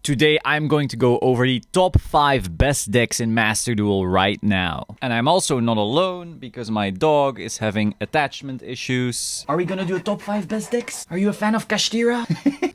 Today, I'm going to go over the top 5 best decks in Master Duel right now. And I'm also not alone, because my dog is having attachment issues. Are we gonna do a top 5 best decks? Are you a fan of Kashtira?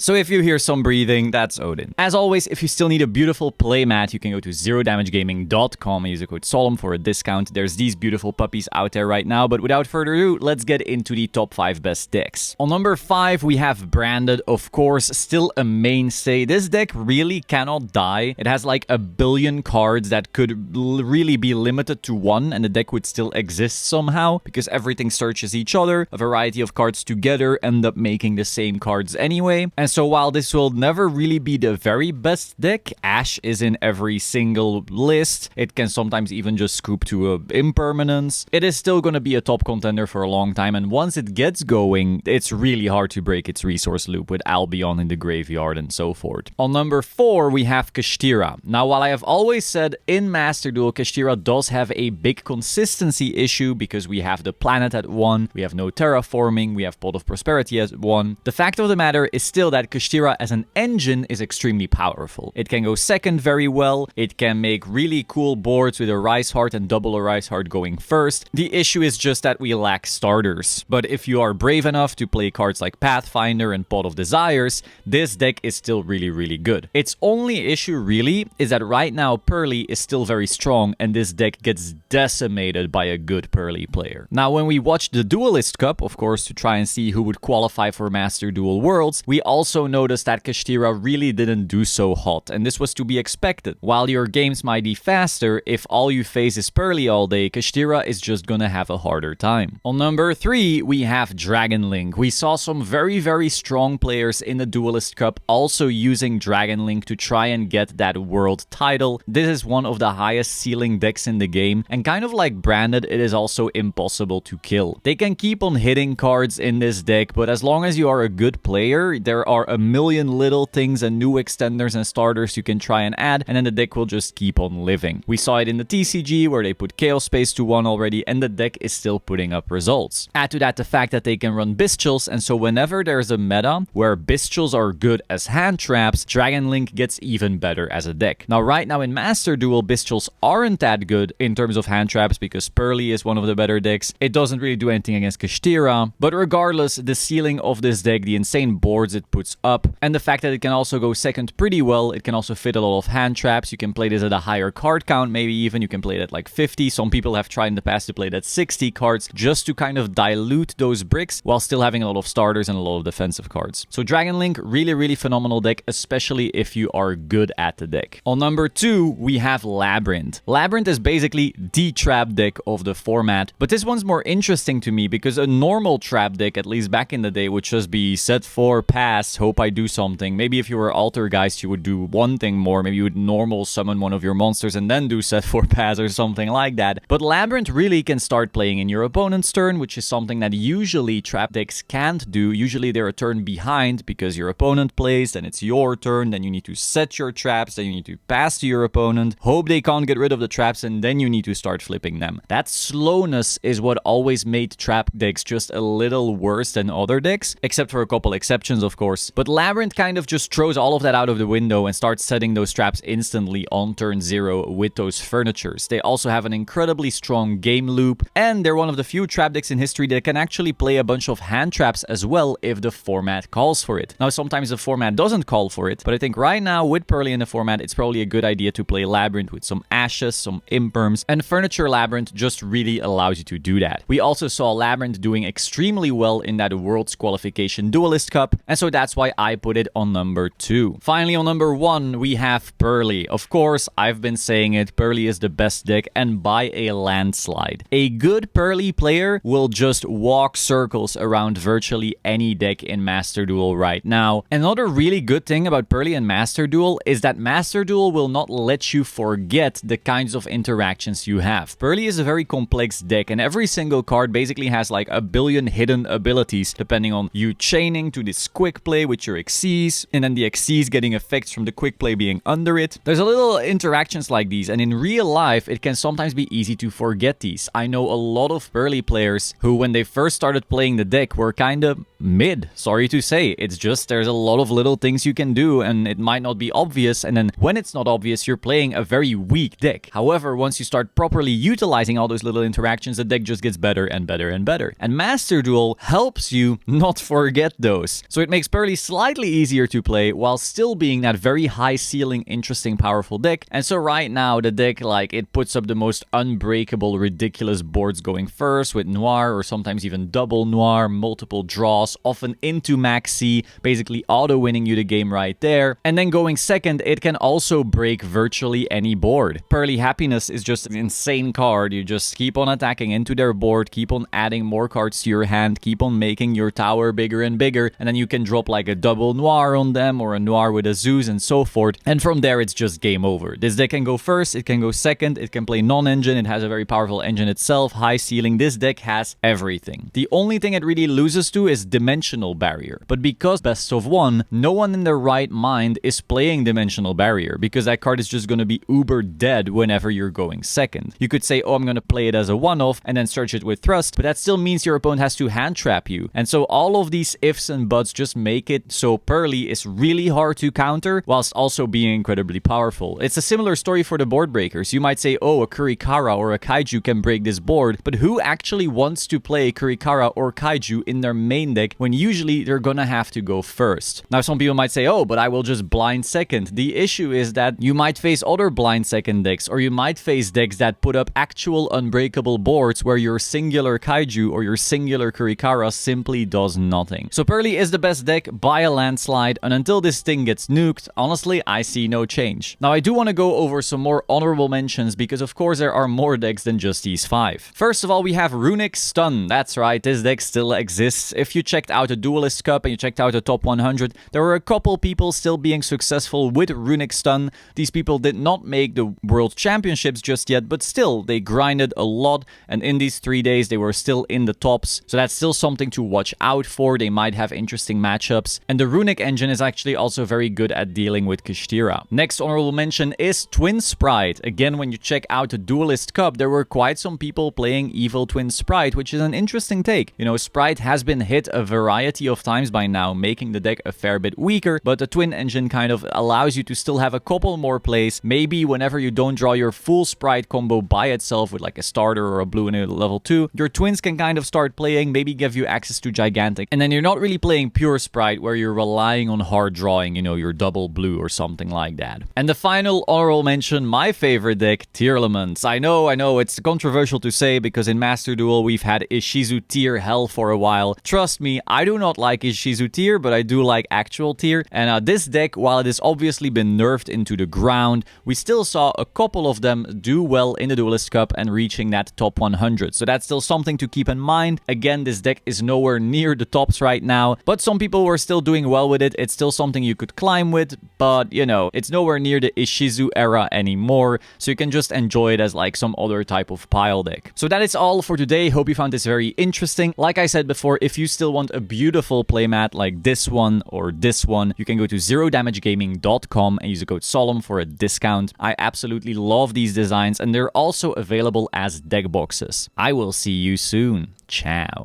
So if you hear some breathing, that's Odin. As always, if you still need a beautiful playmat, you can go to zerodamagegaming.com and use the code SOLEM for a discount. There's these beautiful puppies out there right now, but without further ado, let's get into the top 5 best decks. On number 5, we have Branded, of course, still a mainstay. This deck really cannot die. It has like a billion cards that could really be limited to one and the deck would still exist somehow because everything searches each other. A variety of cards together end up making the same cards anyway. And so while this will never really be the very best deck, Ash is in every single list. It can sometimes even just scoop to a impermanence. It is still going to be a top contender for a long time, and once it gets going, it's really hard to break its resource loop with Albion in the graveyard and so forth. On number 4, we have Kashtira. Now, while I have always said in Master Duel, Kashtira does have a big consistency issue because we have the planet at 1, we have no terraforming, we have Pot of Prosperity at 1. The fact of the matter is still that Kashtira as an engine is extremely powerful. It can go second very well, it can make really cool boards with a Rise Heart and double a Rise Heart going first. The issue is just that we lack starters. But if you are brave enough to play cards like Pathfinder and Pot of Desires, this deck is still really good. Its only issue really is that right now Pearly is still very strong and this deck gets decimated by a good Pearly player. Now when we watched the Duelist Cup, of course, to try and see who would qualify for Master Duel Worlds, we also noticed that Kashtira really didn't do so hot, and this was to be expected. While your games might be faster, if all you face is Pearly all day, Kashtira is just gonna have a harder time. On number 3, we have Dragon Link. We saw some very strong players in the Duelist Cup also using Dragon Link to try and get that world title. This is one of the highest ceiling decks in the game, and kind of like Branded, it is also impossible to kill. They can keep on hitting cards in this deck, but as long as you are a good player, there are a million little things and new extenders and starters you can try and add, and then the deck will just keep on living. We saw it in the TCG where they put Chaos Space to 1 already, and the deck is still putting up results. Add to that the fact that they can run Bestials, and so whenever there's a meta where Bestials are good as hand traps, Dragon Link gets even better as a deck. Now right now in Master Duel, Bestials aren't that good in terms of hand traps because Pearly is one of the better decks. It doesn't really do anything against Kashtira, but regardless, the ceiling of this deck, the insane boards it puts up, and the fact that it can also go second pretty well, it can also fit a lot of hand traps. You can play this at a higher card count, maybe even you can play it at like 50. Some people have tried in the past to play it at 60 cards just to kind of dilute those bricks while still having a lot of starters and a lot of defensive cards. So Dragon Link, really phenomenal deck, especially if you are good at the deck. On number 2, we have Labyrinth. Labyrinth is basically the trap deck of the format, but this one's more interesting to me because a normal trap deck, at least back in the day, would just be set 4, pass, hope I do something. Maybe if you were Altergeist, you would do one thing more. Maybe you would normal summon one of your monsters and then do set 4, pass or something like that. But Labyrinth really can start playing in your opponent's turn, which is something that usually trap decks can't do. Usually they're a turn behind because your opponent plays, then it's your turn, then you need to set your traps, then you need to pass to your opponent, hope they can't get rid of the traps, and then you need to start flipping them. That slowness is what always made trap decks just a little worse than other decks, except for a couple exceptions, of course. But Labyrinth kind of just throws all of that out of the window and starts setting those traps instantly on turn 0 with those furnitures. They also have an incredibly strong game loop, and they're one of the few trap decks in history that can actually play a bunch of hand traps as well if the format calls for it. Now, sometimes the format doesn't call for it, but I think right now with Pearly in the format, it's probably a good idea to play Labyrinth with some Ashes, some Imperms, and Furniture Labyrinth just really allows you to do that. We also saw Labyrinth doing extremely well in that World's Qualification Duelist Cup, and so that's why I put it on number 2. Finally, on number 1, we have Pearly. Of course, I've been saying it, Pearly is the best deck, and by a landslide. A good Pearly player will just walk circles around virtually any deck in Master Duel right now. Another really good thing about Pearly and Master Duel is that Master Duel will not let you forget the the kinds of interactions you have. Pearly is a very complex deck, and every single card basically has like a billion hidden abilities, depending on you chaining to this quick play with your Xyz, and then the Xyz getting effects from the quick play being under it. There's a little interactions like these, and in real life, it can sometimes be easy to forget these. I know a lot of Pearly players who, when they first started playing the deck, were kind of mid. Sorry to say, it's just there's a lot of little things you can do, and it might not be obvious, and then when it's not obvious, you're playing a very weak deck. However, once you start properly utilizing all those little interactions, the deck just gets better and better and better. And Master Duel helps you not forget those. So it makes Pearly slightly easier to play while still being that very high ceiling, interesting, powerful deck. And so right now, the deck, like, it puts up the most unbreakable, ridiculous boards going first with Noir, or sometimes even double Noir, multiple draws, often into Max C, basically auto-winning you the game right there. And then going second, it can also break virtually any board. Pearly Happiness is just an insane card. You just keep on attacking into their board, keep on adding more cards to your hand, keep on making your tower bigger and bigger, and then you can drop like a double Noir on them, or a Noir with a Zeus, and so forth. And from there, it's just game over. This deck can go first, it can go second, it can play non-engine, it has a very powerful engine itself, high ceiling. This deck has everything. The only thing it really loses to is Dimensional Barrier. But because best of one, no one in their right mind is playing Dimensional Barrier, because that card is just going to be uber dead whenever you're going second. You could say, oh, I'm going to play it as a one-off and then search it with Thrust, but that still means your opponent has to hand trap you. And so all of these ifs and buts just make it so Pearly is really hard to counter, whilst also being incredibly powerful. It's a similar story for the board breakers. You might say, oh, a Kurikara or a Kaiju can break this board, but who actually wants to play Kurikara or Kaiju in their main deck when usually they're gonna have to go first? Now, some people might say, oh, but I will just blind second. The issue is that you might face other blind second decks, or you might face decks that put up actual unbreakable boards where your singular Kaiju or your singular Kurikara simply does nothing. So Pearly is the best deck by a landslide, and until this thing gets nuked, honestly, I see no change. Now, I do want to go over some more honorable mentions, because of course there are more decks than just these 5. First of all, we have Runic Stun. That's right, this deck still exists. If you checked out a Duelist Cup and you checked out a top 100, there were a couple people still being successful with Runic Stun. These people did not make the World Championships just yet, but still, they grinded a lot, and in these 3 days, they were still in the tops. So that's still something to watch out for. They might have interesting matchups. And the Runic engine is actually also very good at dealing with Kshtira. Next honorable mention is Twin Sprite. Again, when you check out the Duelist Cup, there were quite some people playing Evil Twin Sprite, which is an interesting take. You know, Sprite has been hit a variety of times by now, making the deck a fair bit weaker, but the Twin engine kind of allows you to still have a couple more plays. Maybe whenever you don't draw your full Sprite combo by itself with like a starter or a blue in a level 2, your Twins can kind of start playing, maybe give you access to Gigantic, and then you're not really playing pure Sprite where you're relying on hard drawing, you know, your double blue or something like that. And the final honorable mention, my favorite deck, Tearlaments. I know, it's controversial to say, because in Master Duel we've had Ishizu tier hell for a while. Trust me, I do not like Ishizu tier, but I do like actual tier. And this deck, while it has obviously been nerfed into the ground, we still saw a couple of them do well in the Duelist Cup and reaching that top 100. So that's still something to keep in mind. Again, this deck is nowhere near the tops right now, but some people were still doing well with it. It's still something you could climb with, but you know, it's nowhere near the Ishizu era anymore, so you can just enjoy it as like some other type of pile deck. So that is all for today. Hope you found this very interesting. Like I said before, if you still want a beautiful playmat like this one or this one, you can go to zerodamagegaming.com and use the code Solemn for a discount. I absolutely love these designs, and they're also available as deck boxes. I will see you soon. Ciao.